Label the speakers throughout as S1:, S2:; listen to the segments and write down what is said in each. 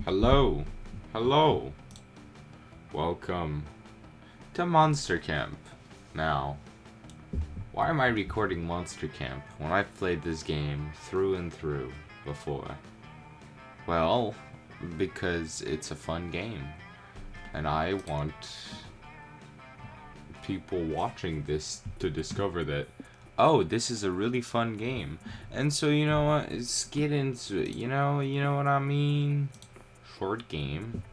S1: Hello. Hello. Welcome to Monster Camp. Now, why am I recording Monster Camp when I've played this game through and through before? Well, because it's a fun game. And I want people watching this to discover that, oh, this is a really fun game. And so, you know what? Let's get into it. You know what I mean? Short game.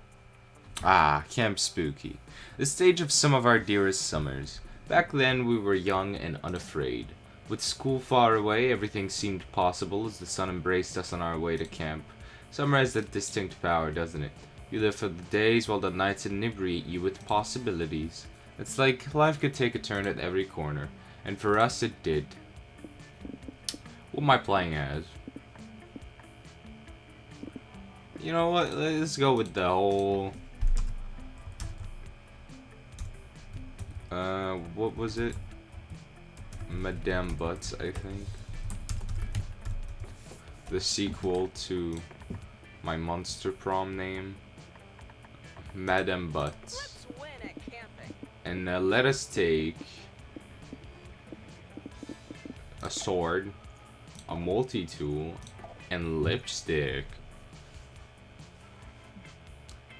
S1: Camp Spooky. The stage of some of our dearest summers. Back then, we were young and unafraid. With school far away, everything seemed possible as the sun embraced us on our way to camp. Summer has that distinct power, doesn't it? You live for the days while the nights inebriate you with possibilities. It's like life could take a turn at every corner, and for us it did. What am I playing as? You know what? Let's go with the whole... what was it? Madame Butts, I think. The sequel to my Monster Prom name. Madame Butts. And let us take a sword, a multi-tool, and lipstick.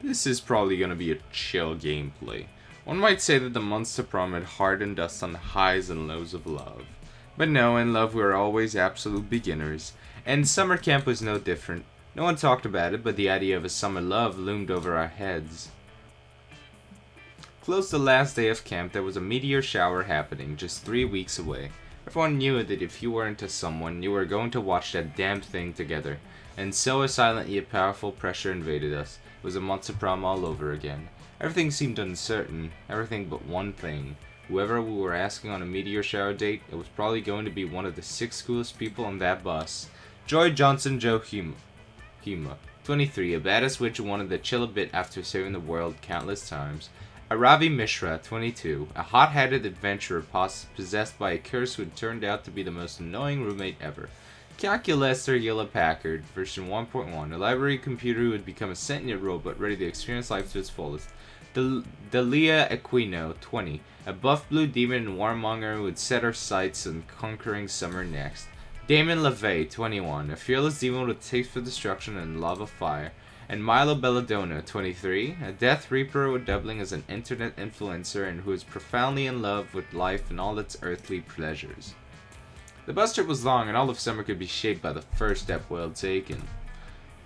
S1: This is probably gonna be a chill gameplay. One might say that the Monster Prom had hardened us on the highs and lows of love. But no, in love we are always absolute beginners, and summer camp was no different. No one talked about it, but the idea of a summer love loomed over our heads. Close to the last day of camp, there was a meteor shower happening, just 3 weeks away. Everyone knew that if you were into someone, you were going to watch that damn thing together. And so a silent yet powerful pressure invaded us. It was a Monster Prom all over again. Everything seemed uncertain, everything but one thing. Whoever we were asking on a meteor shower date, it was probably going to be one of the 6 coolest people on that bus. Joy Johnson Joe Hima, 23, a badass witch who wanted to chill a bit after saving the world countless times. Aravi Mishra, 22, a hot-headed adventurer possessed by a curse who had turned out to be the most annoying roommate ever. Kakia Lester Hewlett Packard, version 1.1, a library computer who had become a sentient robot ready to experience life to its fullest. Dalia Aquino, 20, a buff blue demon and warmonger who would set her sights on conquering summer next. Damon LaVey, 21, a fearless demon with a taste for destruction and love of fire. And Milo Belladonna, 23, a Death Reaper with doubling as an internet influencer and who is profoundly in love with life and all its earthly pleasures. The bus trip was long and all of summer could be shaped by the first step well taken.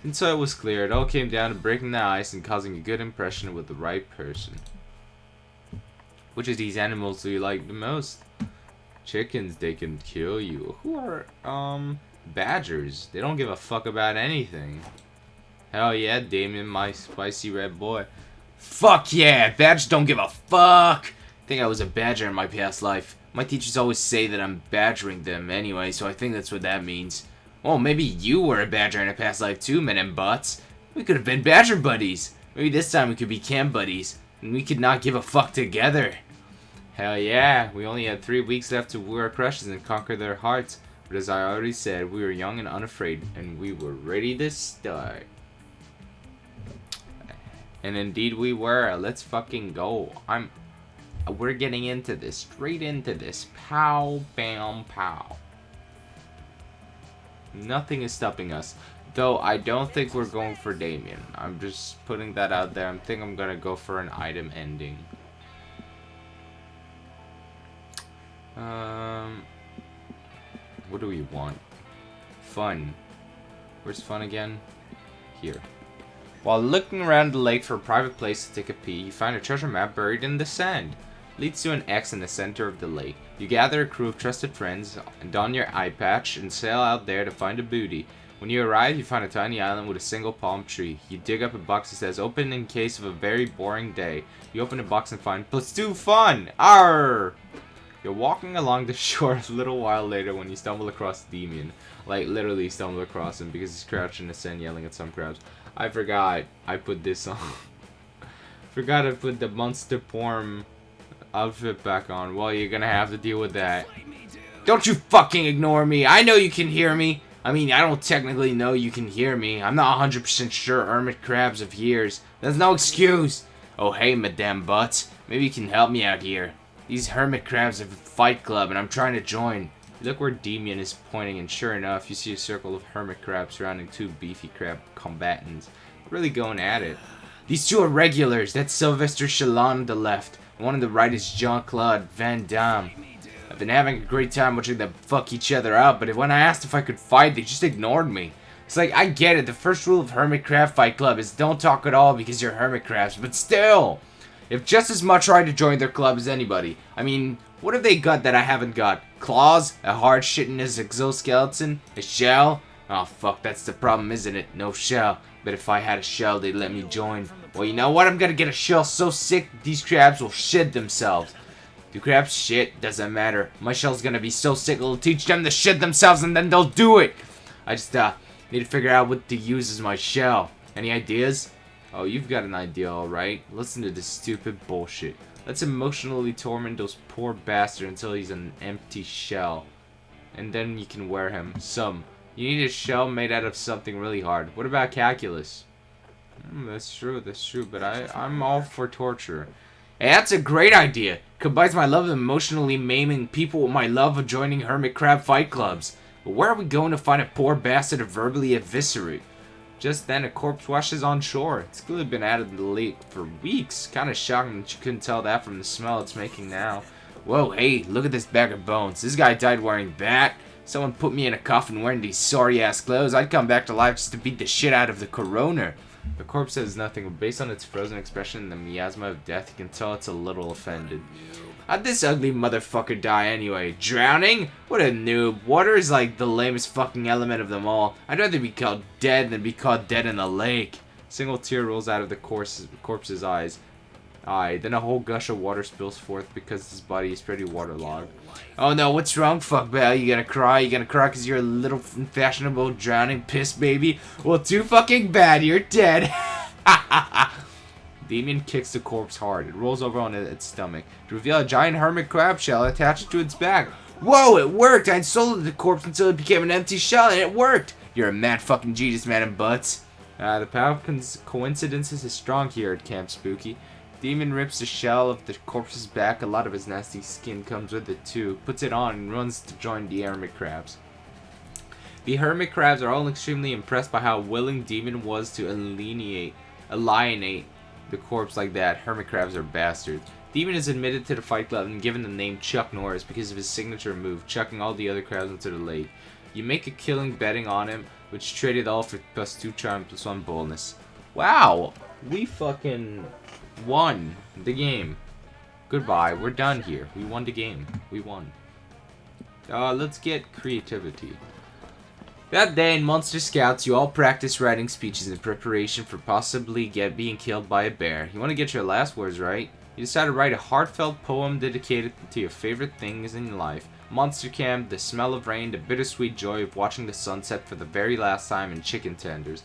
S1: And so it was clear, it all came down to breaking the ice and causing a good impression with the right person. Which of these animals do you like the most? Chickens, they can kill you. Who are, badgers? They don't give a fuck about anything. Hell yeah, Damien, my spicy red boy. Fuck yeah, badgers don't give a fuck! I think I was a badger in my past life. My teachers always say that I'm badgering them anyway, so I think that's what that means. Well, maybe you were a badger in a past life too, men and butts. We could have been badger buddies. Maybe this time we could be camp buddies, and we could not give a fuck together. Hell yeah, we only had 3 weeks left to woo our crushes and conquer their hearts. But as I already said, we were young and unafraid, and we were ready to start. And indeed we were. Let's fucking go. We're getting into this. Straight into this. Pow, bam, pow. Nothing is stopping us. Though I don't think we're going for Damien. I'm just putting that out there. I think I'm gonna go for an item ending. What do we want? Fun. Where's fun again? Here. While looking around the lake for a private place to take a pee, you find a treasure map buried in the sand. It leads to an X in the center of the lake. You gather a crew of trusted friends, and don your eye patch, and sail out there to find a booty. When you arrive, you find a tiny island with a single palm tree. You dig up a box that says, open in case of a very boring day. You open the box and find, +2 fun! Arr! You're walking along the shore a little while later when you stumble across Damien. Like, literally stumble across him because he's crouched in the sand yelling at some crowds. I forgot I put this on. Forgot I put the Monster Prom outfit back on. Well, you're gonna have to deal with that. Don't you fucking ignore me! I know you can hear me! I mean, I don't technically know you can hear me. I'm not 100% sure hermit crabs have ears. That's no excuse. Oh, hey, Madame Butts. Maybe you can help me out here. These hermit crabs have a fight club, and I'm trying to join. You look where Demian is pointing, and sure enough, you see a circle of hermit crabs surrounding two beefy crab combatants. Really going at it. These two are regulars. That's Sylvester Stallone on the left. And one on the right is Jean-Claude Van Damme. I've been having a great time watching them fuck each other up, but when I asked if I could fight, they just ignored me. It's like, I get it, the first rule of Hermit Crab Fight Club is don't talk at all because you're hermit crabs, but still! They have just as much right to join their club as anybody. I mean, what have they got that I haven't got? Claws? A hard shit in his exoskeleton? A shell? Oh fuck, that's the problem, isn't it? No shell. But if I had a shell, they'd let me join. Well, you know what? I'm gonna get a shell so sick these crabs will shit themselves. Do crabs shit? Doesn't matter. My shell's gonna be so sick it'll teach them to shit themselves and then they'll do it. I just need to figure out what to use as my shell. Any ideas? Oh, you've got an idea, alright. Listen to this stupid bullshit. Let's emotionally torment those poor bastards until he's an empty shell. And then you can wear him. You need a shell made out of something really hard. What about calculus? That's true, but I'm all for torture. Hey, that's a great idea. Combines my love of emotionally maiming people with my love of joining hermit crab fight clubs. But where are we going to find a poor bastard to verbally eviscerate? Just then, a corpse washes on shore. It's clearly been out of the lake for weeks. Kinda shocking that you couldn't tell that from the smell it's making now. Whoa, hey, look at this bag of bones. This guy died wearing that. Someone put me in a coffin wearing these sorry-ass clothes. I'd come back to life just to beat the shit out of the coroner. The corpse says nothing, but based on its frozen expression and the miasma of death, you can tell it's a little offended. How'd this ugly motherfucker die anyway? Drowning? What a noob. Water is like the lamest fucking element of them all. I'd rather be caught dead than be caught dead in a lake. A single tear rolls out of the corpse's eyes. Then a whole gush of water spills forth because his body is pretty waterlogged. Oh no, what's wrong, fuckbell? You gonna cry? You gonna cry because you're a little fashionable drowning piss baby? Well, too fucking bad, you're dead. Demian kicks the corpse hard. It rolls over on its stomach to reveal a giant hermit crab shell attached to its back. Whoa, it worked! I insulted the corpse until it became an empty shell, and it worked! You're a mad fucking genius, Madam Butts. The power of coincidences is strong here at Camp Spooky. Demon rips the shell of the corpse's back. A lot of his nasty skin comes with it too. Puts it on and runs to join the hermit crabs. The hermit crabs are all extremely impressed by how willing Demon was to alienate the corpse like that. Hermit crabs are bastards. Demon is admitted to the fight club and given the name Chuck Norris because of his signature move, chucking all the other crabs into the lake. You make a killing betting on him, which traded all for +2 charm +1 boldness. Wow, we fucking won the game. Goodbye, we're done here. We won the game. We won. Let's get creativity. That day in Monster Scouts, you all practice writing speeches in preparation for possibly being killed by a bear. You want to get your last words right? You decide to write a heartfelt poem dedicated to your favorite things in life. Monster Camp, the smell of rain, the bittersweet joy of watching the sunset for the very last time, and chicken tenders.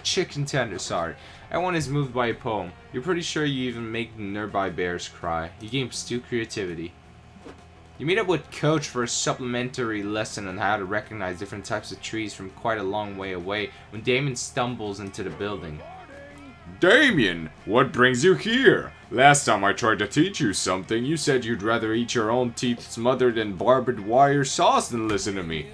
S1: Chicken tenders, sorry. Everyone is moved by a poem. You're pretty sure you even make nearby bears cry. You gain Stu creativity. You meet up with Coach for a supplementary lesson on how to recognize different types of trees from quite a long way away when Damien stumbles into the building.
S2: Damien, what brings you here? Last time I tried to teach you something, you said you'd rather eat your own teeth smothered in barbed wire sauce than listen to me.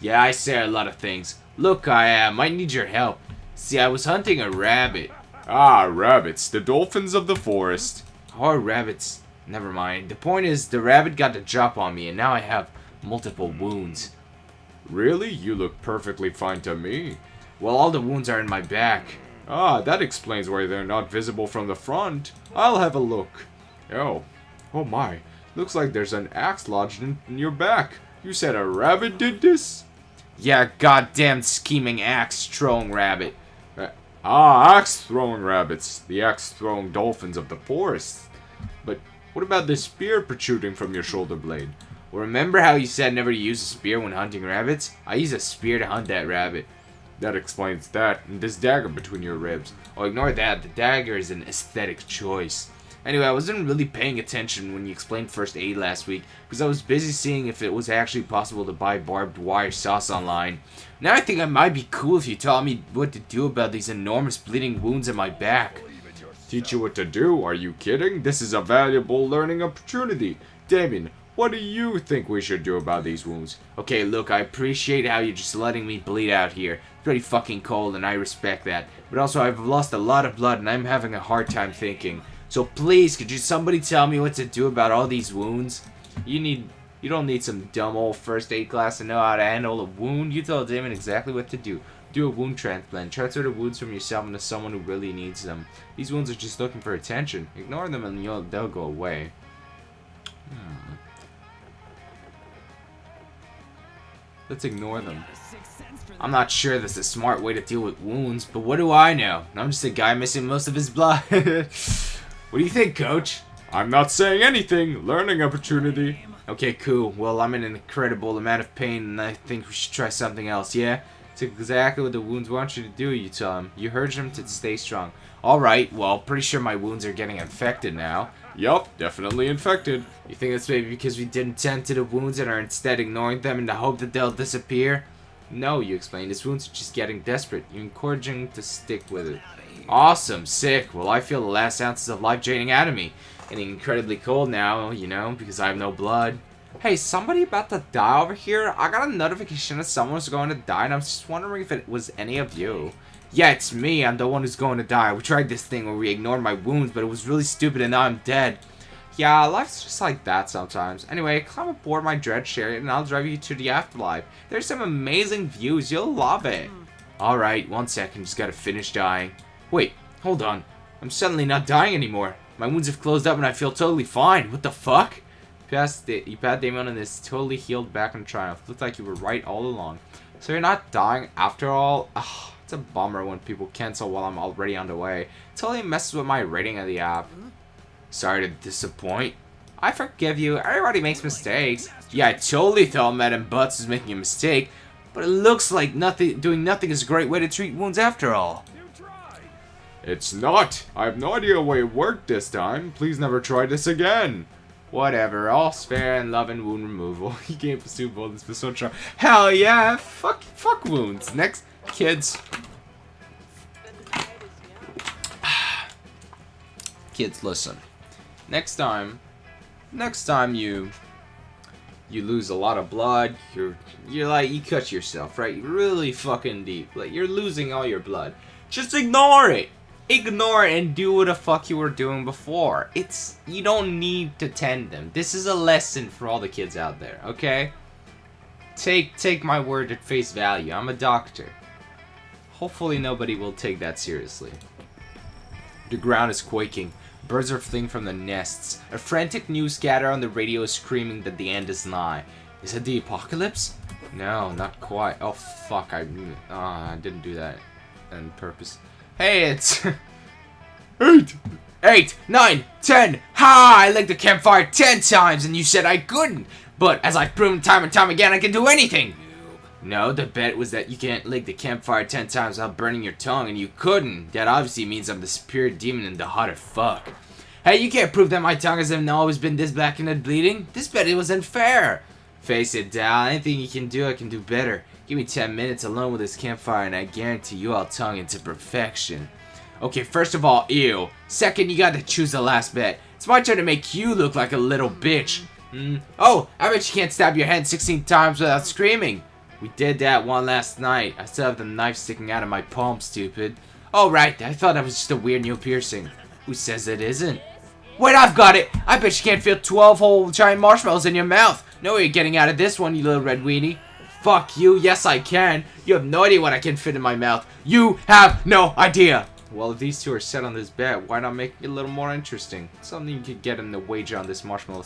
S1: Yeah, I say a lot of things. Look, I might need your help. See, I was hunting a rabbit.
S2: Ah, rabbits, the dolphins of the forest.
S1: Or rabbits. Never mind. The point is, the rabbit got the drop on me, and now I have multiple wounds.
S2: Really? You look perfectly fine to me.
S1: Well, all the wounds are in my back.
S2: Ah, that explains why they're not visible from the front. I'll have a look. Oh my. Looks like there's an axe lodged in your back. You said a rabbit did this?
S1: Yeah, goddamn scheming axe-throwing rabbit.
S2: Axe-throwing rabbits. The axe-throwing dolphins of the forest. But what about the spear protruding from your shoulder blade?
S1: Well, remember how you said never to use a spear when hunting rabbits? I use a spear to hunt that rabbit.
S2: That explains that, and this dagger between your ribs.
S1: Oh, ignore that. The dagger is an aesthetic choice. Anyway, I wasn't really paying attention when you explained first aid last week because I was busy seeing if it was actually possible to buy barbed wire sauce online. Now I think it might be cool if you taught me what to do about these enormous bleeding wounds in my back.
S2: Teach you what to do? Are you kidding? This is a valuable learning opportunity. Damien, what do you think we should do about these wounds?
S1: Okay, look, I appreciate how you're just letting me bleed out here. It's pretty fucking cold and I respect that. But also I've lost a lot of blood and I'm having a hard time thinking. So please, could you somebody tell me what to do about all these wounds? You don't need some dumb old first aid class to know how to handle a wound. You tell Damon exactly what to do. Do a wound transplant. Transfer the wounds from yourself into someone who really needs them. These wounds are just looking for attention. Ignore them and they'll go away. Let's ignore them. I'm not sure that's a smart way to deal with wounds, but what do I know? I'm just a guy missing most of his blood. What do you think, Coach?
S2: I'm not saying anything. Learning opportunity.
S1: Okay, cool. Well, I'm in an incredible amount of pain, and I think we should try something else, yeah? It's exactly what the wounds want you to do, you tell him. You urge him to stay strong. Alright, well, pretty sure my wounds are getting infected now.
S2: Yup, definitely infected.
S1: You think that's maybe because we didn't tend to the wounds and are instead ignoring them in the hope that they'll disappear? No, you explain. His wounds are just getting desperate. You're encouraging to stick with it. Awesome, sick. Well, I feel the last ounces of life draining out of me. Getting incredibly cold now, you know, because I have no blood. Hey, somebody about to die over here? I got a notification that someone was going to die, and I'm just wondering if it was any of you. Yeah, it's me. I'm the one who's going to die. We tried this thing where we ignored my wounds, but it was really stupid, and now I'm dead. Yeah, life's just like that sometimes. Anyway, climb aboard my dread chariot, and I'll drive you to the afterlife. There's some amazing views. You'll love it. Alright, 1 second. Just gotta finish dying. Wait, hold on. I'm suddenly not dying anymore. My wounds have closed up and I feel totally fine. What the fuck? You pat Damon and is totally healed back in triumph. Looked like you were right all along. So you're not dying after all? Ugh, it's a bummer when people cancel while I'm already on the way. It totally messes with my rating of the app. Sorry to disappoint. I forgive you. Everybody makes mistakes. Yeah, I totally thought Madam Butts was making a mistake. But it looks like doing nothing is a great way to treat wounds after all.
S2: It's not. I have no idea why it worked this time. Please never try this again.
S1: Whatever, all's fair in love and wound removal. He can't pursue boldness for so charm. Hell yeah, fuck wounds. Next, kids. Kids, listen. Next time you lose a lot of blood, you're like, you cut yourself, right? You're really fucking deep. Like, you're losing all your blood. Just ignore it. Ignore it and do what the fuck you were doing before. You don't need to tend them. This is a lesson for all the kids out there, okay? Take my word at face value. I'm a doctor. Hopefully nobody will take that seriously. The ground is quaking. Birds are fleeing from the nests. A frantic newscaster on the radio is screaming that the end is nigh. Is it the apocalypse? No, not quite. Oh fuck, I didn't do that on purpose. Hey, it's 8, 9, 10. Ha! I lit the campfire 10 times and you said I couldn't. But as I've proven time and time again, I can do anything. No, the bet was that you can't lick the campfire 10 times without burning your tongue, and you couldn't. That obviously means I'm the superior demon and the hotter fuck. Hey, you can't prove that my tongue has always been this black and bleeding. This bet it was unfair. Face it, Dal. Anything you can do, I can do better. Give me 10 minutes alone with this campfire and I guarantee you I'll tongue into perfection. Okay, first of all, ew. Second, you gotta choose the last bet. It's my turn to make you look like a little bitch. Oh, I bet you can't stab your hand 16 times without screaming. We did that one last night. I still have the knife sticking out of my palm, stupid. Oh, right. I thought that was just a weird new piercing. Who says it isn't? Wait, I've got it. I bet you can't feel 12 whole giant marshmallows in your mouth. No way you're getting out of this one, you little red weenie. Fuck you. Yes, I can. You have no idea what I can fit in my mouth. You have no idea. Well, if these two are set on this bet, why not make it a little more interesting? Something you could get in the wager on this marshmallow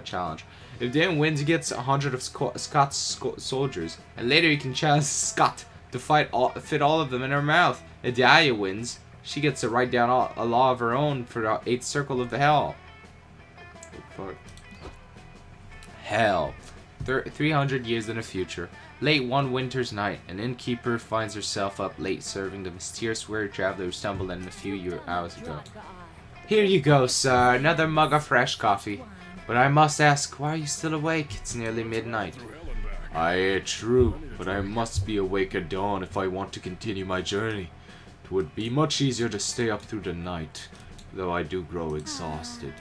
S1: challenge. If Dan wins, he gets 100 of Scott's soldiers, and later he can challenge Scott to fit all of them in her mouth. If Dahlia wins, she gets to write down a law of her own for the 8th circle of the hell. Fuck. Hell. 300 years in the future. Late one winter's night, an innkeeper finds herself up late serving the mysterious weird traveler who stumbled in a few hours ago. Here you go, sir. Another mug of fresh coffee. But I must ask, why are you still awake? It's nearly midnight.
S2: Aye, true, but I must be awake at dawn if I want to continue my journey. It would be much easier to stay up through the night, though I do grow exhausted.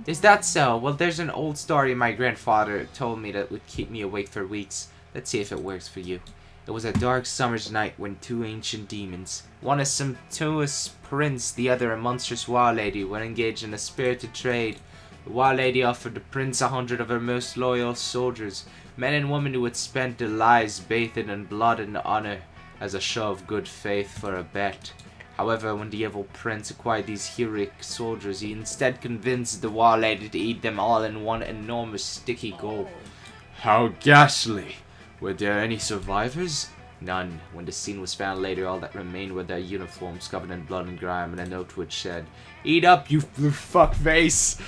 S1: Is that so? Well, there's an old story my grandfather told me that would keep me awake for weeks. Let's see if it works for you. It was a dark summer's night when two ancient demons, one a sumptuous prince, the other a monstrous war lady, were engaged in a spirited trade. The war lady offered the prince 100 of her most loyal soldiers, men and women who had spent their lives bathed in blood and honor, as a show of good faith for a bet. However, when the evil prince acquired these heroic soldiers, he instead convinced the war lady to eat them all in one enormous sticky gulp.
S2: How ghastly! Were there any survivors?
S1: None. When the scene was found later, all that remained were their uniforms covered in blood and grime, and a note which said, "Eat up, you fuckface!"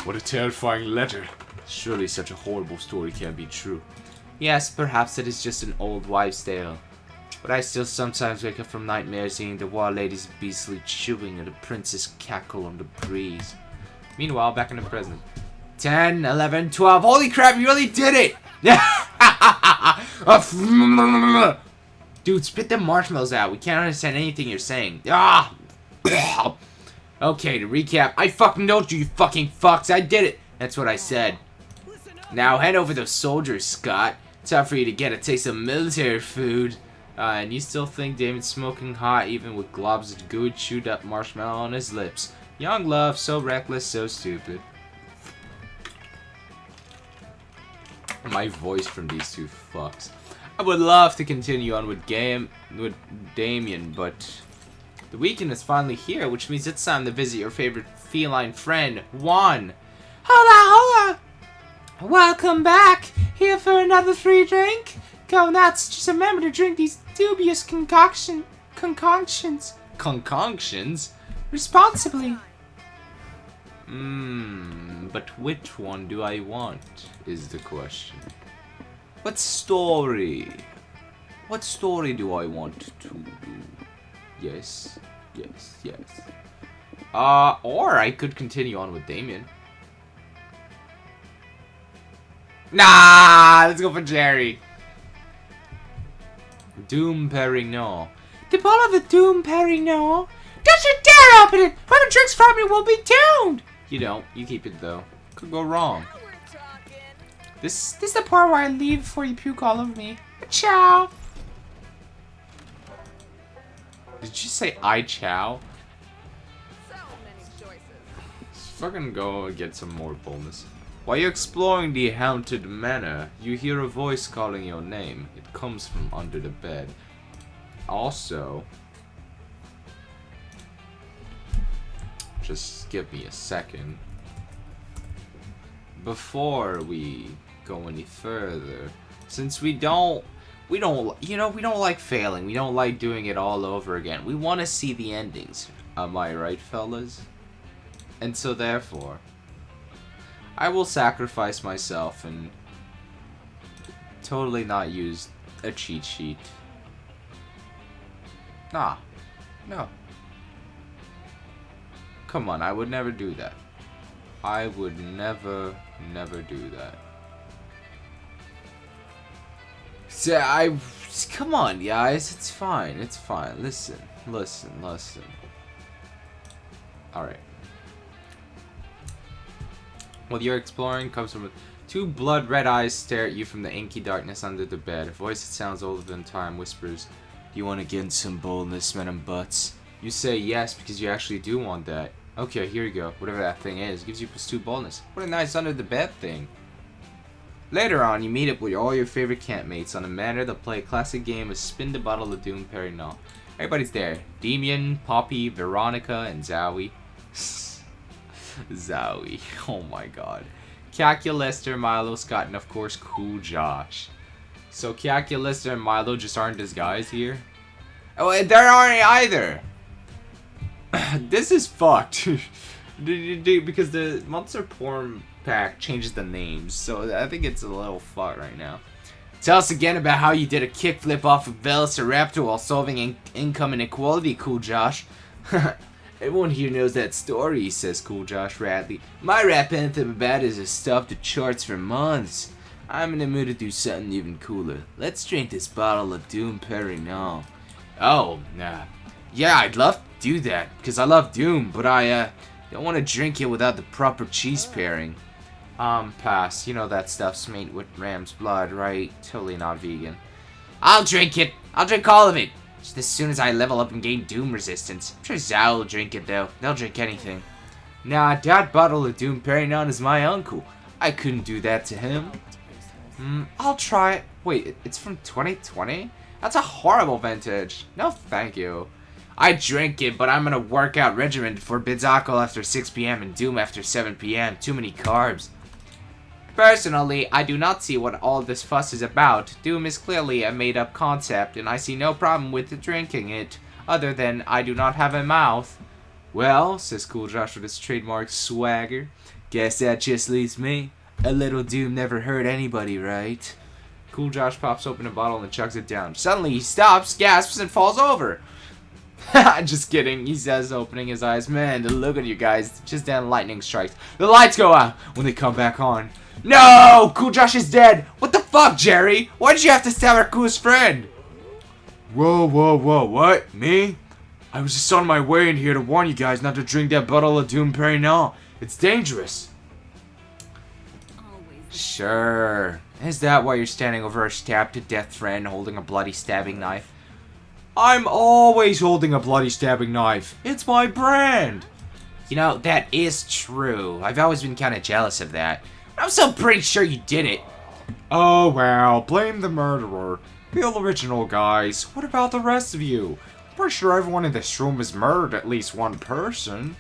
S2: What a terrifying letter. Surely such a horrible story can't be true.
S1: Yes, perhaps it is just an old wives' tale. But I still sometimes wake up from nightmares seeing the war lady's beastly chewing and the prince's cackle on the breeze. Meanwhile, back in the present. 10, 11, 12. Holy crap, you really did it! Dude, spit them marshmallows out. We can't understand anything you're saying. Ah! Okay, to recap, I fucking told you, you fucking fucks. I did it. That's what I said. Now head over those soldiers, Scott. Time for you to get a taste of military food. And you still think Damon's smoking hot even with globs of good chewed up marshmallow on his lips. Young love, so reckless, so stupid. My voice from these two fucks. I would love to continue on with Damien, but the weekend is finally here, which means it's time to visit your favorite feline friend, Juan. Hola, hola! Welcome back! Here for another free drink? Go nuts! Just remember to drink these dubious concoctions responsibly. But which one do I want, is the question. What story? What story do I want to do? Yes. Or I could continue on with Damien. Nah, let's go for Jerry. Doom Perignon. The ball of the Doom Perignon? Don't you dare open it! Whoever drinks from it will be doomed! You don't. You keep it though. Could go wrong. This is the part where I leave before you puke all over me. Ciao. Did you say I chow?
S3: So many choices.
S2: Let's fucking go and get some more bonus.
S1: While you're exploring the haunted manor, you hear a voice calling your name. It comes from under the bed. Also, just give me a second. Before we go any further, since we don't like failing. We don't like doing it all over again. We want to see the endings. Am I right, fellas? And so therefore, I will sacrifice myself and totally not use a cheat sheet. Nah. No. Come on, I would never do that. I would never do that. So come on, guys, it's fine, Listen. Alright. While you're exploring, comes from two blood-red eyes stare at you from the inky darkness under the bed. A voice that sounds older than time whispers, "Do you want to gain some boldness, men and butts?" You say yes because you actually do want that. Okay, here you go. Whatever that thing is, gives you +2 boldness. What a nice under the bed thing. Later on, you meet up with all your favorite campmates on a manor to play a classic game of Spin the Bottle of Doom Perignon. Everybody's there. Damien, Poppy, Veronica, and Zowie. Zowie. Oh my god. Kakya, Lester, Milo, Scott, and of course, Cool Josh. So Kakya, Lester, and Milo just aren't as guys here? Oh, there aren't either! This is fucked. Because the Monster Porn Pack changes the names, so I think it's a little fucked right now. Tell us again about how you did a kickflip off of Velociraptor while solving income inequality, Cool Josh. Everyone here knows that story, says Cool Josh Radley. My rap anthem about it is stuffed the charts for months. I'm in the mood to do something even cooler. Let's drink this bottle of Doom Perignon. Oh, nah. Yeah, I'd love to do that, because I love Doom, but I don't want to drink it without the proper cheese pairing. Pass. You know that stuff's made with ram's blood, right? Totally not vegan. I'll drink it. I'll drink all of it. Just as soon as I level up and gain Doom resistance. I'm sure Zal will drink it, though. They'll drink anything. Nah, that bottle of Doom Perignon is my uncle. I couldn't do that to him. I'll try it. Wait, it's from 2020? That's a horrible vintage. No, thank you. I drink it, but I'm on a workout regimen that forbids alcohol after 6 p.m. and Doom after 7 p.m. Too many carbs. Personally, I do not see what all this fuss is about. Doom is clearly a made-up concept, and I see no problem with drinking it, other than I do not have a mouth. Well, says Cool Josh with his trademark swagger, guess that just leaves me. A little Doom never hurt anybody, right? Cool Josh pops open a bottle and chugs it down. Suddenly he stops, gasps, and falls over. Just kidding, he says, opening his eyes. Man, look at you guys. Just then lightning strikes. The lights go out when they come back on. No! Cool Josh is dead! What the fuck, Jerry? Why did you have to stab our coolest friend? Whoa, what? Me? I was just on my way in here to warn you guys not to drink that bottle of Doom Perignon. It's dangerous. Sure. Is that why you're standing over our stabbed to death friend holding a bloody stabbing knife? I'm always holding a bloody stabbing knife. It's my brand. You know, that is true. I've always been kind of jealous of that. I'm so pretty sure you did it. Oh, well, blame the murderer. Feel original, guys. What about the rest of you? I'm pretty sure everyone in this room has murdered at least one person.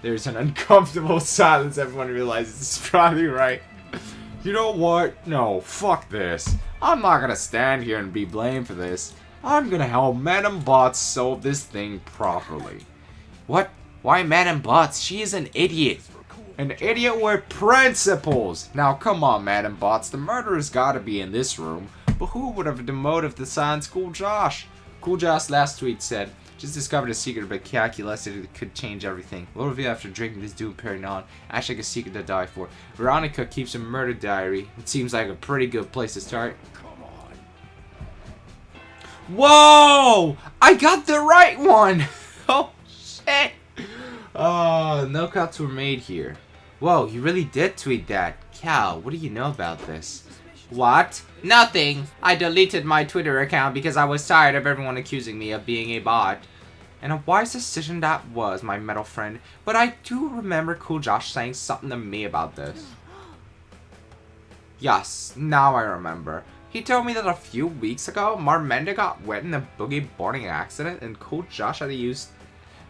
S1: There's an uncomfortable silence. Everyone realizes it's probably right. You know what? No, fuck this. I'm not gonna stand here and be blamed for this. I'm gonna help Madam Bots solve this thing properly. What? Why Madam Bots? She is an idiot. An idiot with principles! Now come on, Madam Bots, the murderer's gotta be in this room. But who would have demoted the science Cool Josh? Cool Josh last tweet said, just discovered a secret about calculus that it could change everything. We'll reveal after drinking this Doom Perignon. Actually, a secret to die for. Veronica keeps a murder diary. It seems like a pretty good place to start. Whoa! I got the right one! Oh, shit! Oh, no cuts were made here. Whoa, you really did tweet that. Cal, what do you know about this? What? Nothing. I deleted my Twitter account because I was tired of everyone accusing me of being a bot. And a wise decision that was, my metal friend. But I do remember Cool Josh saying something to me about this. Yes, now I remember. He told me that a few weeks ago, Marmenda got wet in a boogie boarding accident and Cool Josh had to use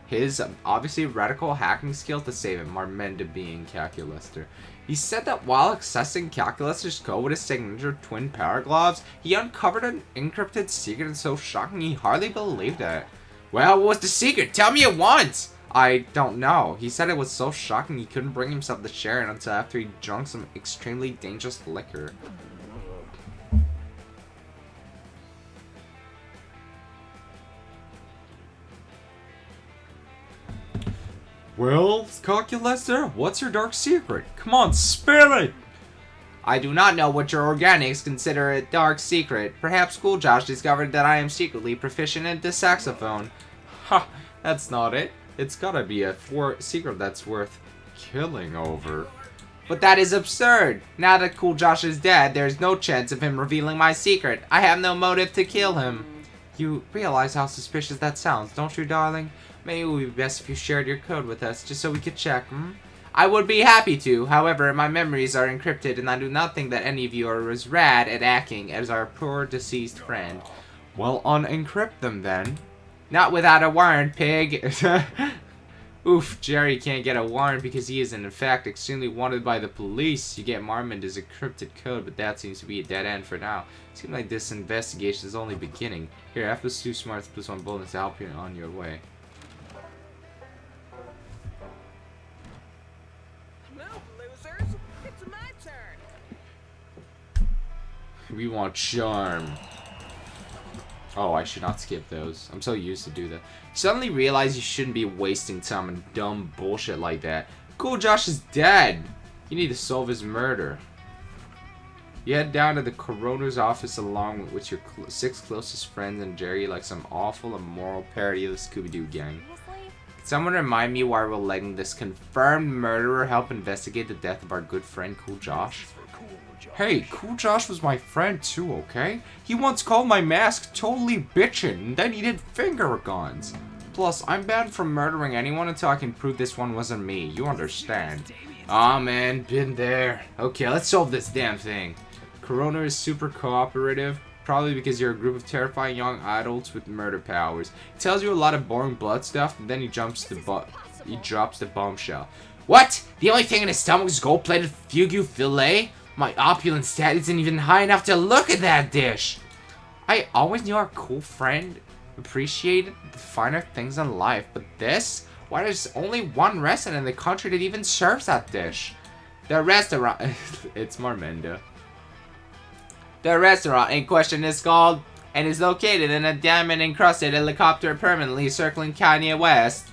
S1: his obviously radical hacking skill to save him, Marmenda being Calculister. He said that while accessing Calculister's code with his signature twin power gloves, he uncovered an encrypted secret and so shocking he hardly believed it. Well, what was the secret? Tell me at once! I don't know. He said it was so shocking he couldn't bring himself to share it until after he drunk some extremely dangerous liquor. Well, Calculister, what's your dark secret? Come on, spill it! I do not know what your organics consider a dark secret. Perhaps Cool Josh discovered that I am secretly proficient in the saxophone. Ha, that's not it. It's gotta be a secret that's worth killing over. But that is absurd. Now that Cool Josh is dead, there is no chance of him revealing my secret. I have no motive to kill him. You realize how suspicious that sounds, don't you, darling? Maybe it would be best if you shared your code with us, just so we could check, I would be happy to. However, my memories are encrypted, and I do not think that any of you are as rad at acting as our poor deceased friend. Well, unencrypt them, then. Not without a warrant, pig. Oof, Jerry can't get a warrant because he is, in fact, extremely wanted by the police. You get Marmenda's encrypted code, but that seems to be a dead end for now. Seems like this investigation is only beginning. Here, after 2 smarts plus 1 bonus to help you on your way. We want charm. Oh, I should not skip those. I'm so used to do that. Suddenly realize you shouldn't be wasting time on dumb bullshit like that. Cool Josh is dead. You need to solve his murder. You head down to the coroner's office along with your 6 closest friends and Jerry like some awful immoral parody of the Scooby-Doo gang. Can someone remind me why we're letting this confirmed murderer help investigate the death of our good friend Cool Josh? Hey, Cool Josh was my friend too, okay? He once called my mask totally bitchin', and then he did finger guns. Plus, I'm banned from murdering anyone until I can prove this one wasn't me, you understand? Aw man, been there. Okay, let's solve this damn thing. Coroner is super cooperative, probably because you're a group of terrifying young adults with murder powers. He tells you a lot of boring blood stuff, and then he drops the bombshell. What? The only thing in his stomach is gold-plated fugu fillet? My opulent stat isn't even high enough to look at that dish. I always knew our cool friend appreciated the finer things in life, but this? Why there's only one restaurant in the country that even serves that dish? The restaurant... It's Marmenda. The restaurant in question is called, and is located in a diamond-encrusted helicopter permanently circling Kanye West.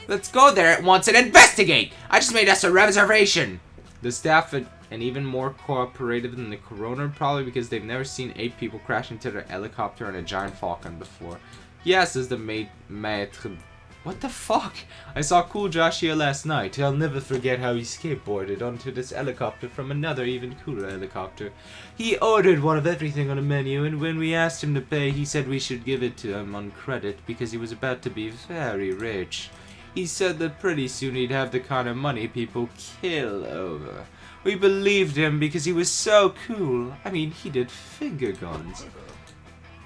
S1: Let's go there at once and investigate! I just made us a reservation! The staff and even more cooperative than the coroner, probably because they've never seen 8 people crash into their helicopter and a giant falcon before. Yes, is the maître. What the fuck? I saw Cool Josh here last night. I'll never forget how he skateboarded onto this helicopter from another even cooler helicopter. He ordered one of everything on the menu, and when we asked him to pay, he said we should give it to him on credit because he was about to be very rich. He said that pretty soon he'd have the kind of money people kill over. We believed him because he was so cool. I mean, he did finger guns.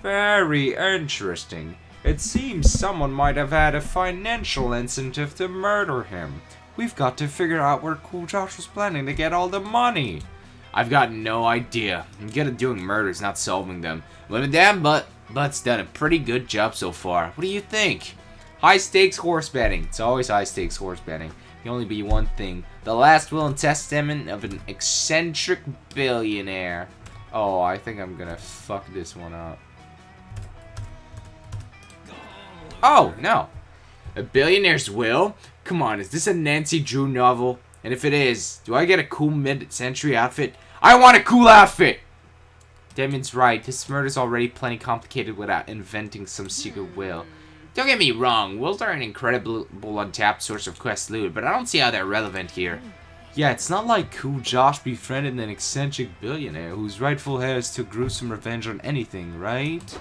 S1: Very interesting. It seems someone might have had a financial incentive to murder him. We've got to figure out where Cool Josh was planning to get all the money. I've got no idea. I'm good at doing murders, not solving them. But damn, Butt's done a pretty good job so far. What do you think? High stakes horse betting. It's always high stakes horse betting. Can only be one thing. The last will and testament of an eccentric billionaire. Oh, I think I'm gonna fuck this one up. Oh, no. A billionaire's will? Come on, is this a Nancy Drew novel? And if it is, do I get a cool mid-century outfit? I want a cool outfit! Damien's right, this murder's already plenty complicated without inventing some secret will. Don't get me wrong, wills are an incredible untapped source of quest loot, but I don't see how they're relevant here. Yeah, it's not like Cool Josh befriended an eccentric billionaire whose rightful heirs took gruesome revenge on anything, right?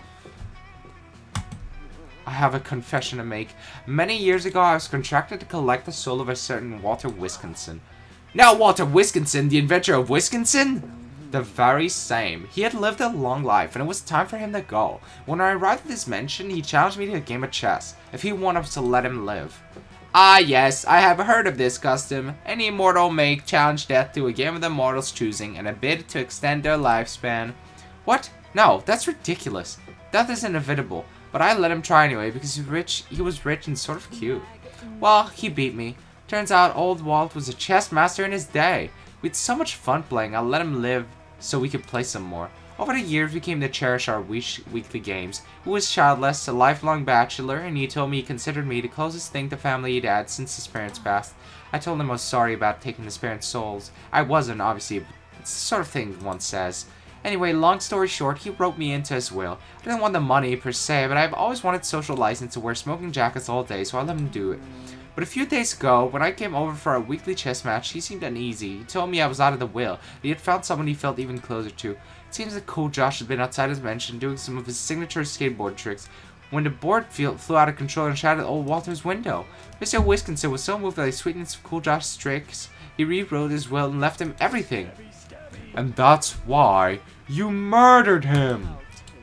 S1: I have a confession to make. Many years ago, I was contracted to collect the soul of a certain Walter Wisconsin. Now Walter Wisconsin, the inventor of Wisconsin? The very same. He had lived a long life, and it was time for him to go. When I arrived at this mansion, he challenged me to a game of chess, if he wanted to let him live. Ah yes, I have heard of this custom. Any mortal may challenge death to a game of the mortal's choosing, and a bid to extend their lifespan. What? No, that's ridiculous. Death is inevitable. But I let him try anyway because he was rich and sort of cute. Well, he beat me. Turns out old Walt was a chess master in his day. We had so much fun playing, I let him live so we could play some more. Over the years, we came to cherish our weekly games. He was childless, a lifelong bachelor, and he told me he considered me the closest thing to family he'd had since his parents passed. I told him I was sorry about taking his parents' souls. I wasn't, obviously, but it's the sort of thing one says. Anyway, long story short, he wrote me into his will. I didn't want the money per se, but I've always wanted social license to wear smoking jackets all day, so I let him do it. But a few days ago, when I came over for our weekly chess match, he seemed uneasy. He told me I was out of the will, that he had found someone he felt even closer to. It seems that Cool Josh had been outside his mansion doing some of his signature skateboard tricks, when the board flew out of control and shattered old Walter's window. Mr. Wisconsin was so moved by the sweetness of Cool Josh's tricks, he rewrote his will and left him everything. And that's why you murdered him.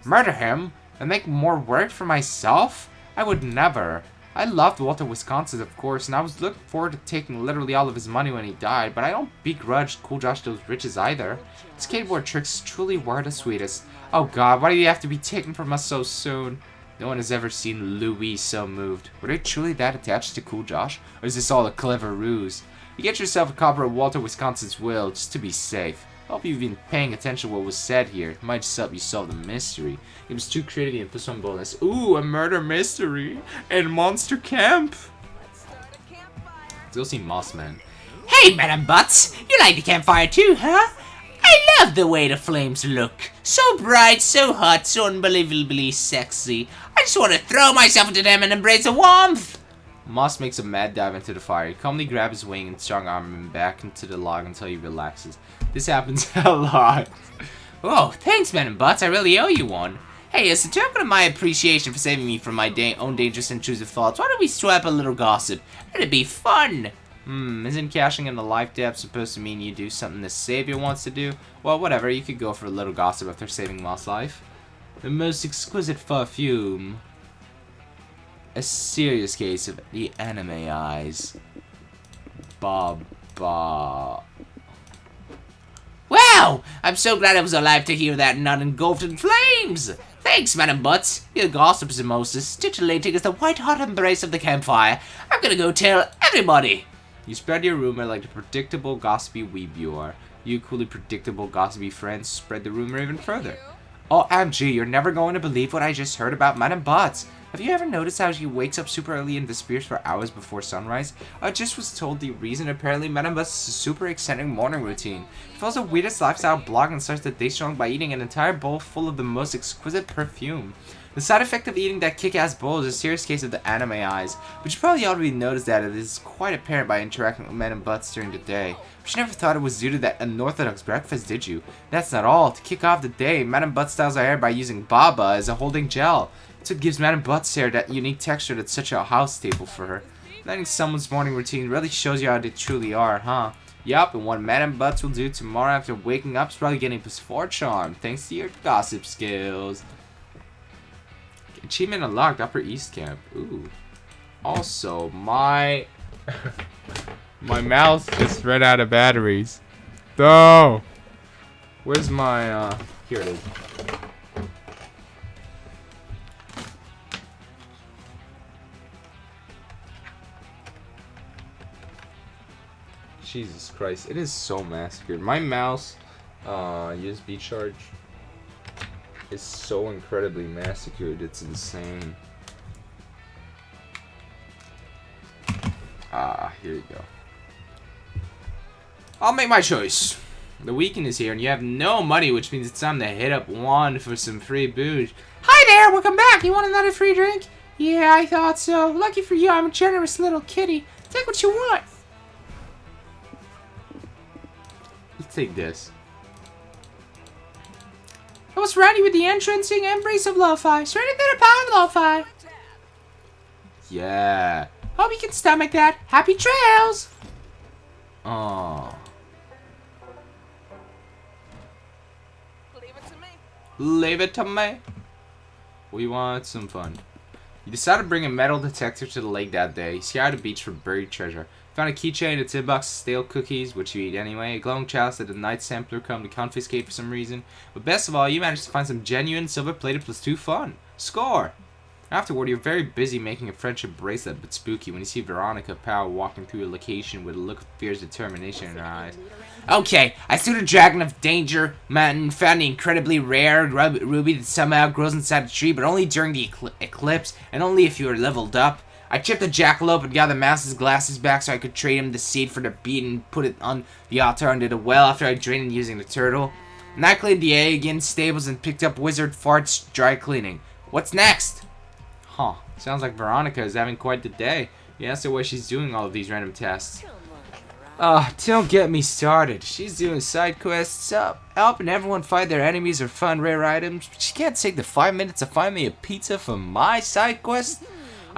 S1: Murder him? And make more work for myself? I would never. I loved Walter Wisconsin, of course, and I was looking forward to taking literally all of his money when he died, but I don't begrudge Cool Josh those riches either. Skateboard tricks truly were the sweetest. Oh god, why do you have to be taken from us so soon? No one has ever seen Louis so moved. Were they truly that attached to Cool Josh? Or is this all a clever ruse? You get yourself a copy of Walter Wisconsin's will, just to be safe. Hope you've been paying attention to what was said here. It might just help you solve the mystery. It was too creative and plus one bonus. Ooh, a murder mystery and monster camp.
S3: Let's start a campfire.
S1: Let's go see Mossman.
S4: Hey, Madam Butts, you like the campfire too, huh? I love the way the flames look. So bright, so hot, so unbelievably sexy. I just want to throw myself into them and embrace the warmth.
S1: Moss makes a mad dive into the fire. He calmly grabs his wing and strong arm him back into the log until he relaxes. This happens a lot.
S4: Oh, thanks, Madam Butts. I really owe you one. Hey, as a token of my appreciation for saving me from my own dangerous and intrusive thoughts, why don't we swap a little gossip? It'd be fun.
S1: Isn't cashing in the life debt supposed to mean you do something the savior wants to do? Well, whatever, you could go for a little gossip after saving Moss' life. The most exquisite perfume. A serious case of the anime eyes. Bob.
S4: Wow! I'm so glad I was alive to hear that and not engulfed in flames! Thanks, Madam Butts. Your gossip is the most as titillating as the white-hot embrace of the campfire. I'm gonna go tell everybody!
S1: You spread your rumor like the predictable, gossipy weeb you are. You equally predictable, gossipy friends spread the rumor even further. OMG, you're never going to believe what I just heard about Madam Butts. Have you ever noticed how she wakes up super early and disappears for hours before sunrise? I just was told the reason. Apparently, Madam Butts' super exciting morning routine. She follows the weirdest lifestyle blog and starts the day strong by eating an entire bowl full of the most exquisite perfume. The side effect of eating that kick-ass bowl is a serious case of the anime eyes, but you probably already noticed that it is quite apparent by interacting with Madam Butts during the day. But you never thought it was due to that unorthodox breakfast, did you? That's not all. To kick off the day, Madam Butts styles her hair by using Baba as a holding gel. That's what gives Madam Butts' hair that unique texture that's such a house staple for her. Letting someone's morning routine really shows you how they truly are, huh? Yup, and what Madam Butts will do tomorrow after waking up is probably getting plus 4 charm, thanks to your gossip skills. Achievement unlocked, Upper East Camp. Ooh. Also, my mouse just ran out of batteries. No. Where's my here it is. Jesus Christ, it is so massacred. My mouse USB charge is so incredibly massacred, it's insane. Here you go. I'll make my choice. The weekend is here and you have no money, which means it's time to hit up Juan for some free booze.
S4: Hi there, welcome back. You want another free drink? Yeah, I thought so. Lucky for you, I'm a generous little kitty. Take what you want.
S1: Let's take this.
S4: I was ready with the entrancing embrace of lo-fi. Straight into the power of lo-fi.
S1: Yeah.
S4: Hope you can stomach that. Happy trails!
S1: Oh.
S3: Leave it to me.
S1: Leave it to me. We want some fun. You decided to bring a metal detector to the lake that day. You scoured the beach for buried treasure. Found a keychain, a tin box of stale cookies, which you eat anyway, a glowing chalice that the Night Sampler come to confiscate for some reason. But best of all, you managed to find some genuine silver-plated plus 2 fun. Score! Afterward, you're very busy making a friendship bracelet, but spooky when you see Veronica Powell walking through a location with a look of fierce determination in her eyes.
S4: Okay, I slew the Dragon of Danger Mountain, found the incredibly rare ruby that somehow grows inside a tree, but only during the eclipse, and only if you are leveled up. I chipped the jackalope and got the mouse's glasses back so I could trade him the seed for the bead and put it on the altar under the well after I drained it using the turtle. And I cleaned the Aegon stables and picked up Wizard Fart's dry cleaning. What's next?
S1: Huh. Sounds like Veronica is having quite the day. You asked her why she's doing all of these random tasks. Don't get me started. She's doing side quests, helping everyone find their enemies or find rare items. But she can't take the 5 minutes to find me a pizza for my side quest.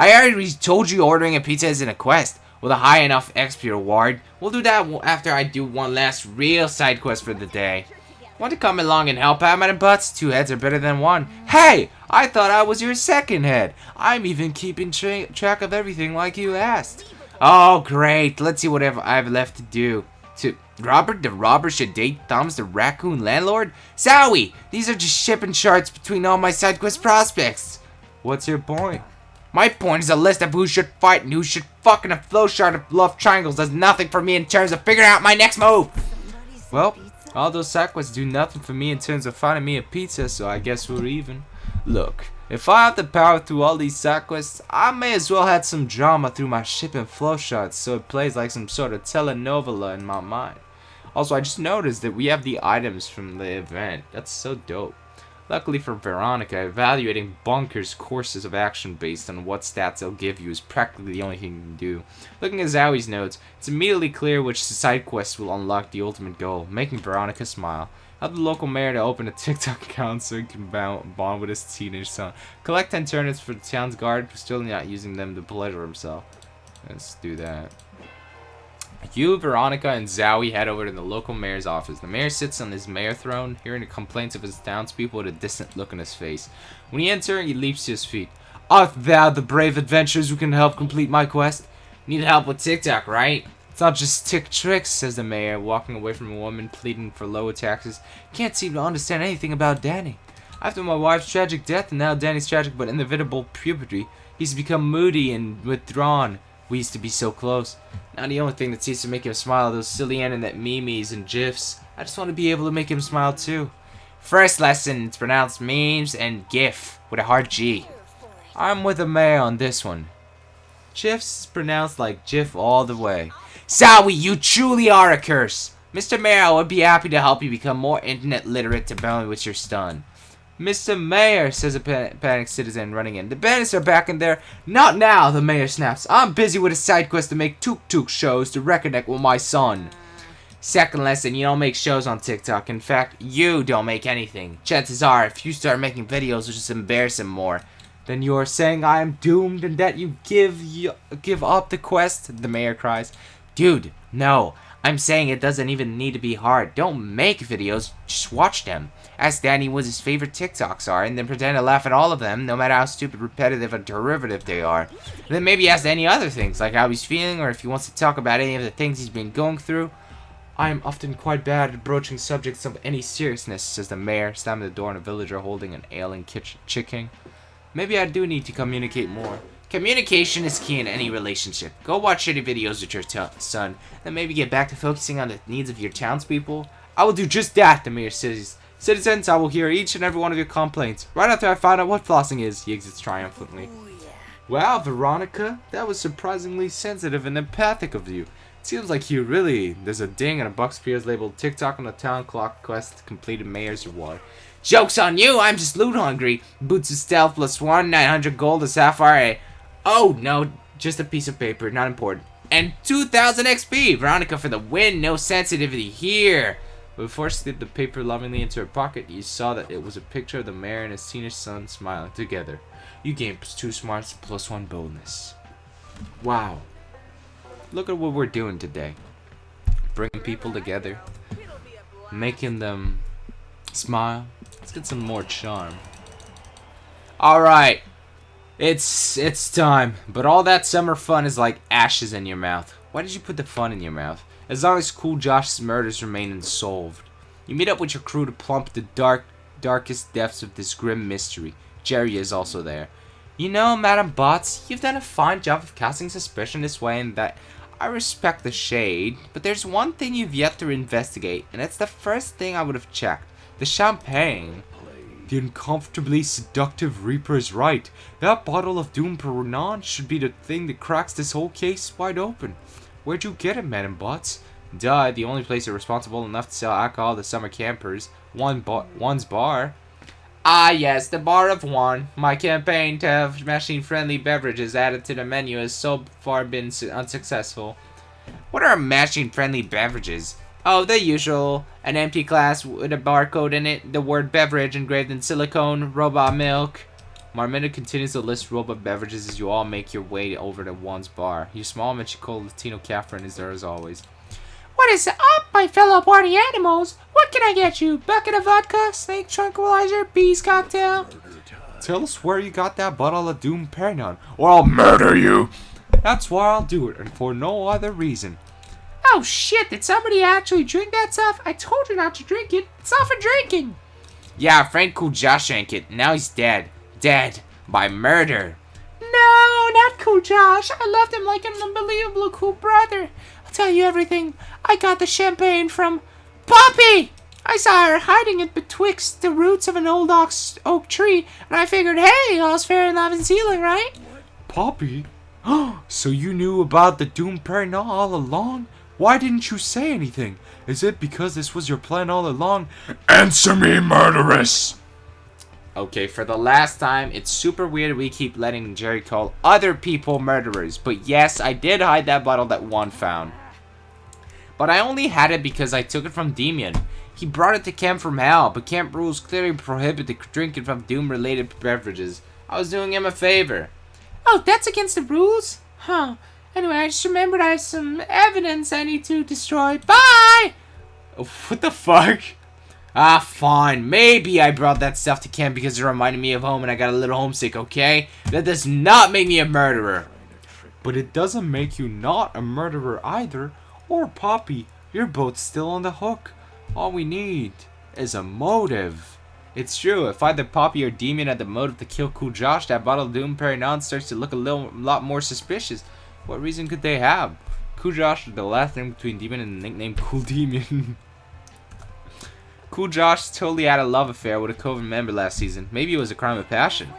S4: I already told you ordering a pizza isn't a quest. With a high enough XP reward. We'll do that after I do one last real side quest for the day. Want to come along and help out, Madam Butts? 2 heads are better than 1. Hey! I thought I was your second head. I'm even keeping track of everything like you asked. Oh, great. Let's see what I have left to do. Robert the robber should date Thumbs the raccoon landlord? Zowie! These are just shipping charts between all my side quest prospects.
S1: What's your point?
S4: My point is a list of who should fight and who should fuck, and a flowchart of love triangles does nothing for me in terms of figuring out my next move.
S1: Well,
S4: All those side quests do nothing for me in terms of finding me a pizza, so I guess we're even. Look, if I have to power through all these side quests, I may as well have some drama through my shipping flow shots so it plays like some sort of telenovela in my mind. Also, I just noticed that we have the items from the event. That's so dope. Luckily for Veronica, evaluating Bunker's courses of action based on what stats they'll give you is practically the only thing you can do. Looking at Zowie's notes, it's immediately clear which side quest will unlock the ultimate goal, making Veronica smile. Help the local mayor to open a TikTok account so he can bond with his teenage son. Collect 10 turnips for the town's guard who's still not using them to pleasure himself. Let's do that. You, Veronica, and Zowie head over to the local mayor's office. The mayor sits on his mayor throne, hearing the complaints of his townspeople with a distant look on his face. When he enters, he leaps to his feet. Art thou the brave adventurers who can help complete my quest? Need help with TikTok, right? It's not just tick tricks, says the mayor, walking away from a woman pleading for lower taxes. Can't seem to understand anything about Danny. After my wife's tragic death and now Danny's tragic but inevitable puberty, he's become moody and withdrawn. We used to be so close. Now the only thing that seems to make him smile are those silly internet memes and gifs. I just want to be able to make him smile too. First lesson, it's pronounced memes and gif with a hard G. I'm with the mayor on this one. GIFs is pronounced like GIF all the way. Zowie, you truly are a curse. Mr. Mayor, I would be happy to help you become more internet literate to balance with your son. Mr. Mayor, says a panicked citizen running in. The bandits are back in there. Not now, the mayor snaps. I'm busy with a side quest to make tuk-tuk shows to reconnect with my son. Second lesson, you don't make shows on TikTok. In fact, you don't make anything. Chances are, if you start making videos, you'll just embarrass him more. Then you're saying I am doomed and that you give up the quest? The mayor cries. Dude, no. I'm saying it doesn't even need to be hard. Don't make videos, just watch them. Ask Danny what his favorite TikToks are, and then pretend to laugh at all of them, no matter how stupid, repetitive, or derivative they are. And then maybe ask Danny other things, like how he's feeling, or if he wants to talk about any of the things he's been going through. I am often quite bad at broaching subjects of any seriousness, says the mayor, slamming the door on a villager holding an ailing chicken. Maybe I do need to communicate more. Communication is key in any relationship. Go watch shitty videos with your son, and maybe get back to focusing on the needs of your townspeople. I will do just that, the mayor says. Citizens, I will hear each and every one of your complaints. Right after I find out what flossing is, he exits triumphantly. Wow, Veronica, that was surprisingly sensitive and empathic of you. It seems like you really... There's a ding and a box appears labeled TikTok on the town clock quest completed mayor's reward. Joke's on you, I'm just loot hungry. Boots of stealth +1, 900 gold, a sapphire, Oh, no, just a piece of paper, not important. And 2,000 XP! Veronica for the win, no sensitivity here! But before she slipped the paper lovingly into her pocket, you saw that it was a picture of the mayor and his teenage son smiling together. You gained 2 smarts +1 boldness. Wow. Look at what we're doing today. Bringing people together. Making them smile. Let's get some more charm. Alright. It's time. But all that summer fun is like ashes in your mouth. Why did you put the fun in your mouth? As long as Cool Josh's murders remain unsolved. You meet up with your crew to plump the darkest depths of this grim mystery. Jerry is also there. You know, Madam Bots, you've done a fine job of casting suspicion this way, and that I respect the shade, but there's one thing you've yet to investigate, and it's the first thing I would have checked. The champagne. The uncomfortably seductive Reaper is right. That bottle of Doom Perignon should be the thing that cracks this whole case wide open. Where'd you get it, Madam Bots? Duh, the only place responsible enough to sell alcohol to summer campers. One's bar. Ah yes, the Bar of One. My campaign to have mashing-friendly beverages added to the menu has so far been unsuccessful. What are mashing-friendly beverages? Oh, the usual. An empty glass with a barcode in it, the word beverage engraved in silicone, robot milk. Marminda continues to list robot beverages as you all make your way over to One's bar. Your small Mexico Latino Catherine is there as always. What is up, my fellow party animals? What can I get you? Bucket of vodka, snake tranquilizer, bees cocktail? Tell us where you got that bottle of Doom Perignon, or I'll murder you! That's why I'll do it, and for no other reason. Oh shit, did somebody actually drink that stuff? I told you not to drink it. It's not for drinking. Yeah, Frank Cool Josh drank it. Now he's dead. Dead. By murder. No, not Cool Josh. I loved him like an unbelievable cool brother. I'll tell you everything. I got the champagne from Poppy! I saw her hiding it betwixt the roots of an old oak tree, and I figured, hey, all's fair in love and healing, right?
S2: Poppy? So you knew about the Doom Prairie Knoll all along? Why didn't you say anything? Is it because this was your plan all along? Answer me, murderess!
S4: Okay, for the last time, it's super weird we keep letting Jerry call other people murderers. But yes, I did hide that bottle that Juan found. But I only had it because I took it from Demian. He brought it to camp from hell, but camp rules clearly prohibit the drinking from Doom-related beverages. I was doing him a favor. Oh, that's against the rules? Huh. Anyway, I just remembered I have some evidence I need to destroy. Bye! What the fuck? Ah, fine. Maybe I brought that stuff to camp because it reminded me of home and I got a little homesick, okay? That does not make me a murderer.
S2: But it doesn't make you not a murderer either. Or Poppy. You're both still on the hook. All we need is a motive.
S4: It's true. If either Poppy or Demian had the motive to kill Cool Josh, that bottle of Doom Prairie Knoll starts to look a lot more suspicious. What reason could they have? Cool Josh is the last name between Demian and the nickname Cool Demian. Cool Josh totally had a love affair with a Coven member last season. Maybe it was a crime of passion.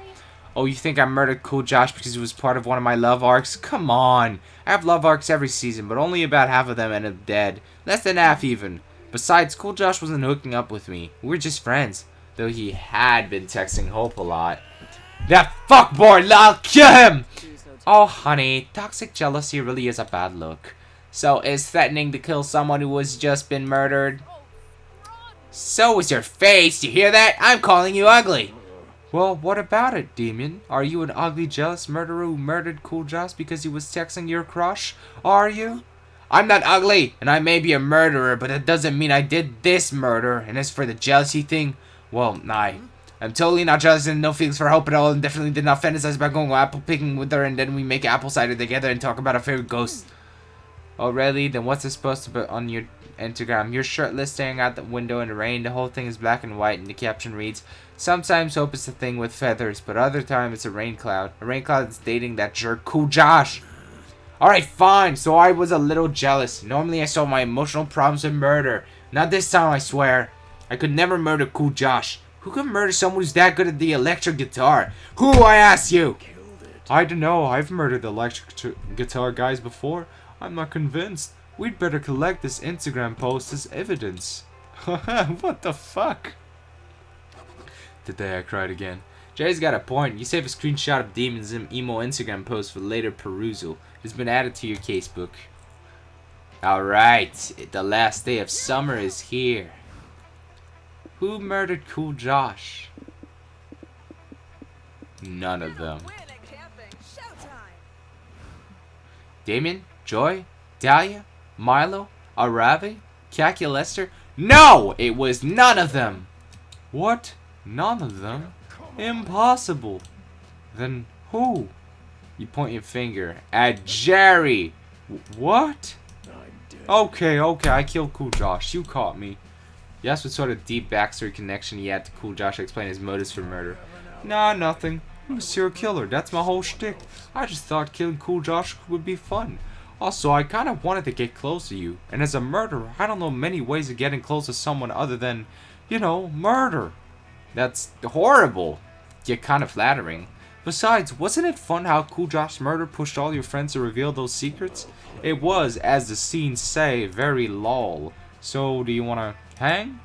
S4: Oh, you think I murdered Cool Josh because he was part of one of my love arcs? Come on. I have love arcs every season, but only about half of them end up dead. Less than half even. Besides, Cool Josh wasn't hooking up with me. We were just friends. Though he had been texting Hope a lot. That fuckboy, I'll kill him! Oh, honey, toxic jealousy really is a bad look. So, is threatening to kill someone who has just been murdered? So is your face, you hear that? I'm calling you ugly.
S2: Well, what about it, Demian? Are you an ugly, jealous murderer who murdered Cool Josh because he was texting your crush? Are you?
S4: I'm not ugly, and I may be a murderer, but that doesn't mean I did this murder. And as for the jealousy thing, well, I'm totally not jealous and no feelings for Hope at all, and definitely did not fantasize about going apple picking with her and then we make apple cider together and talk about our favorite ghosts. Oh, really? Then what's it supposed to be on your Instagram? You're shirtless, staring out the window in the rain. The whole thing is black and white, and the caption reads, sometimes Hope is a thing with feathers, but other time it's a rain cloud. A rain cloud is dating that jerk Cool Josh. Alright, fine. So I was a little jealous. Normally I solve my emotional problems with murder. Not this time, I swear. I could never murder Cool Josh. Who could murder someone who's that good at the electric guitar? Who, I ask you?
S2: I don't know. I've murdered electric guitar guys before. I'm not convinced. We'd better collect this Instagram post as evidence. What the fuck?
S1: Today I cried again.
S4: Jerry's got a point. You save a screenshot of Demon's emo Instagram post for later perusal. It's been added to your casebook. Alright, the last day of summer is here. Who murdered Cool Josh? None of them. Damien? Joy? Dahlia? Milo? Aravi? Kaki Lester? No! It was none of them!
S2: What? None of them? Impossible. Then who?
S4: You point your finger at Jerry!
S2: What? Okay, I killed Cool Josh. You caught me.
S4: You asked what sort of deep backstory connection he had to Cool Josh to explain his motives for murder.
S2: Nah, nothing. I'm a serial killer. That's my whole shtick. I just thought killing Cool Josh would be fun. Also, I kind of wanted to get close to you. And as a murderer, I don't know many ways of getting close to someone other than, you know, murder.
S4: That's horrible. Yet kind of flattering.
S2: Besides, wasn't it fun how Cool Josh's murder pushed all your friends to reveal those secrets? It was, as the scenes say, very lol. So, do you want to hang?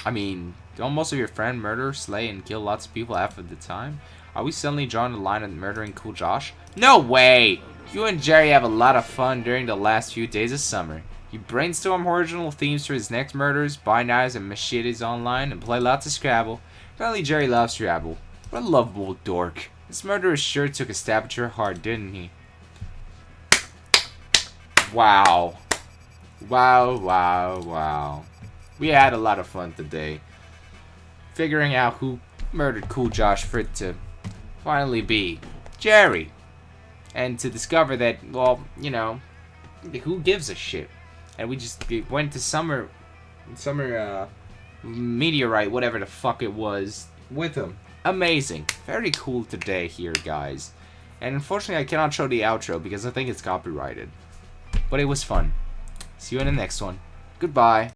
S4: I mean, don't most of your friends murder, slay, and kill lots of people half of the time? Are we suddenly drawing the line at murdering Cool Josh? No way! You and Jerry have a lot of fun during the last few days of summer. You brainstorm original themes for his next murders, buy knives and machetes online, and play lots of Scrabble. Apparently Jerry loves Scrabble. What a lovable dork. This murderer sure took a stab at your heart, didn't he? Wow. Wow. We had a lot of fun today. Figuring out who murdered Cool Josh for it to finally be Jerry. And to discover that, well, you know, who gives a shit? And we just went to summer meteorite, whatever the fuck it was, with him. Amazing. Very cool today here, guys. And unfortunately, I cannot show the outro because I think it's copyrighted. But it was fun. See you in the next one. Goodbye.